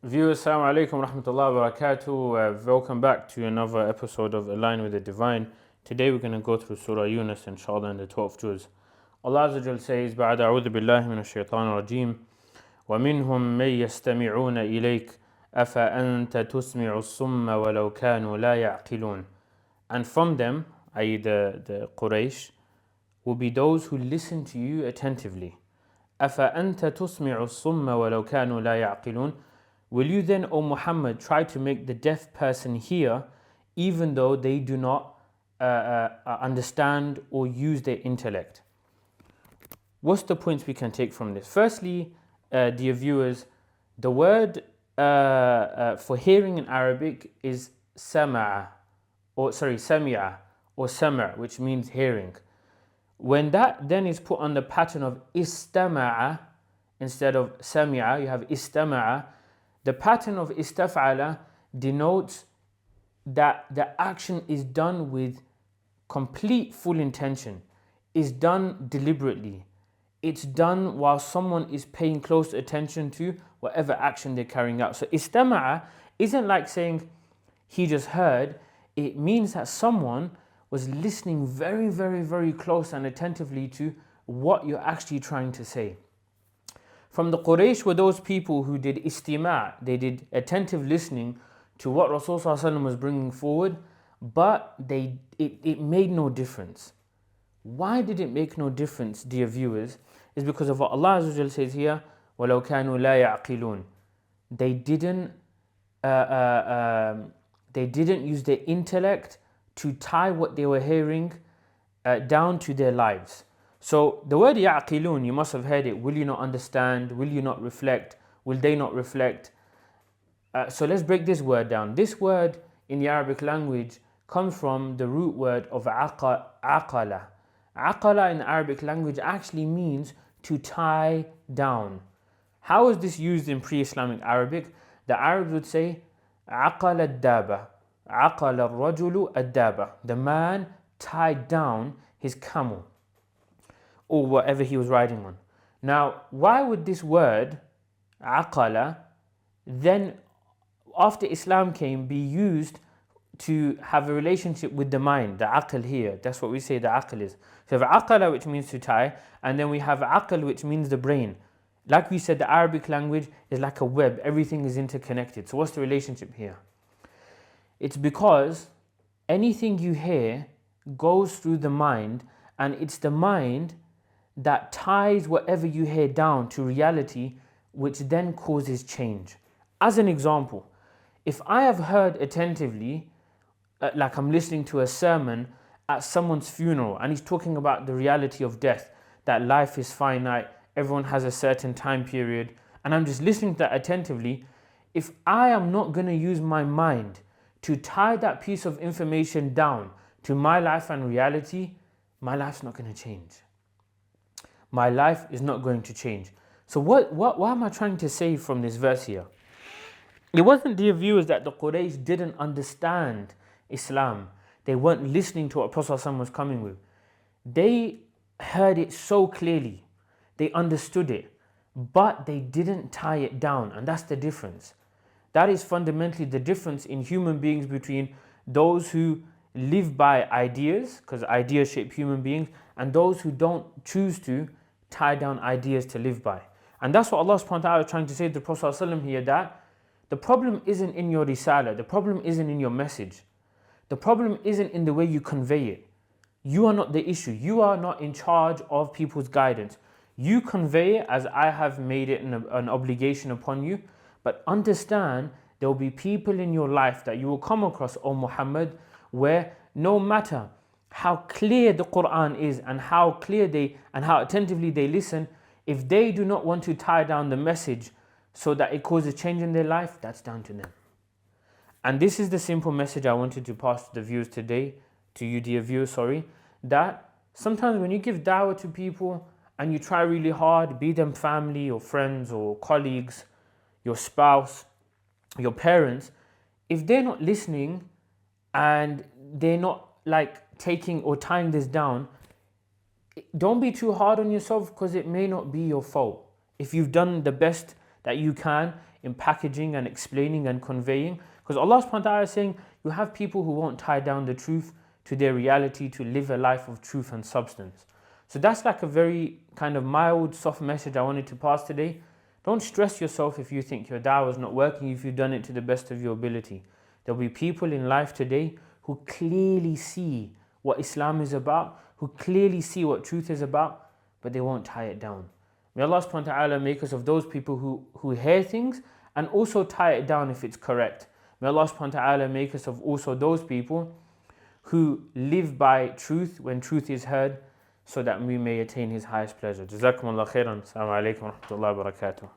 Viewers, assalamu alaikum wa rahmatullahi wa barakatuh. Welcome back to another episode of Align with the Divine. Today we're going to go through Surah Yunus, inshallah, in the 12th juz. Allah Azza wa Jal says, بعد أعوذ بالله من الشيطان الرجيم ومنهم من يستمعون إليك أفأنت تسمع الصم ولو كانوا لا يعقلون. And from them, i.e. the Quraysh, will be those who listen to you attentively. أفأنت تسمع الصم ولو كانوا لا يعقلون. Will you then, O Muhammad, try to make the deaf person hear even though they do not understand or use their intellect? What's the points we can take from this? Firstly, dear viewers, the word for hearing in Arabic is sami'a, or sama', which means hearing. When that then is put on the pattern of istama'a instead of sami'a, you have istama'a. The pattern of istaf'ala denotes that the action is done with complete full intention, is done deliberately. It's done while someone is paying close attention to whatever action they're carrying out. So istama'a isn't like saying he just heard. It means that someone was listening very, very, very close and attentively to what you're actually trying to say. From the Quraysh were those people who did istima', they did attentive listening to what Rasulullah was bringing forward, but it made no difference. Why did it make no difference, dear viewers? Is because of what Allah Azza wa Jal says here, وَلَوْ كَانُوا لَا يَعْقِلُونَ. They didn't use their intellect to tie what they were hearing down to their lives. So the word ya'qilun, you must have heard it. Will you not understand? Will you not reflect? Will they not reflect? So let's break this word down. This word in the Arabic language comes from the root word of aqala. Aqala in the Arabic language actually means to tie down. How is this used in pre-Islamic Arabic? The Arabs would say aqala ad-daba. Aqala ar-rajulu ad-daba. The man tied down his camel, or whatever he was riding on. Now, why would this word, aqala, then after Islam came, be used to have a relationship with the mind, the aql here? That's what we say the aql is. So we have aqala, which means to tie, and then we have aql, which means the brain. Like we said, the Arabic language is like a web. Everything is interconnected. So what's the relationship here? It's because anything you hear goes through the mind, and it's the mind that ties whatever you hear down to reality, which then causes change. As an example, if I have heard attentively, like I'm listening to a sermon at someone's funeral and he's talking about the reality of death, that life is finite, everyone has a certain time period, and I'm just listening to that attentively, if I am not going to use my mind to tie that piece of information down to my life and reality, my life's not going to change. My life is not going to change. So what am I trying to say from this verse here? It wasn't, dear viewers, that the Quraysh didn't understand Islam. They weren't listening to what Prophet ﷺ was coming with. They heard it so clearly. They understood it. But they didn't tie it down. And that's the difference. That is fundamentally the difference in human beings between those who live by ideas, because ideas shape human beings, and those who don't choose to tie down ideas to live by. And that's what Allah subhanahu wa ta'ala is trying to say to the Prophet ﷺ here, that the problem isn't in your risala, the problem isn't in your message, the problem isn't in the way you convey it. You are not the issue. You are not in charge of people's guidance. You convey it as I have made it an obligation upon you, but understand there will be people in your life that you will come across, O Muhammad, where no matter how clear the Quran is and how clear and how attentively they listen, if they do not want to tie down the message so that it causes change in their life, that's down to them. And this is the simple message I wanted to pass to the viewers today, to you dear viewers, that sometimes when you give da'wah to people and you try really hard, be them family or friends or colleagues, your spouse, your parents, if they're not listening and they're not like taking or tying this down, don't be too hard on yourself, because it may not be your fault. If you've done the best that you can, in packaging and explaining and conveying. Because Allah subhanahu wa ta'ala is saying, you have people who won't tie down the truth to their reality to live a life of truth and substance. So that's like a very kind of mild, soft message I wanted to pass today. Don't stress yourself if you think your da'wah is not working, if you've done it to the best of your ability. There'll be people in life today who clearly see what Islam is about, who clearly see what truth is about, but they won't tie it down. May Allah subhanahu wa ta'ala make us of those people who hear things and also tie it down if it's correct. May Allah subhanahu wa ta'ala make us of also those people who live by truth when truth is heard, so that we may attain His highest pleasure. Jazakumullah khairan. Assalamu alaikum wa rahmatullahi wa barakatuh.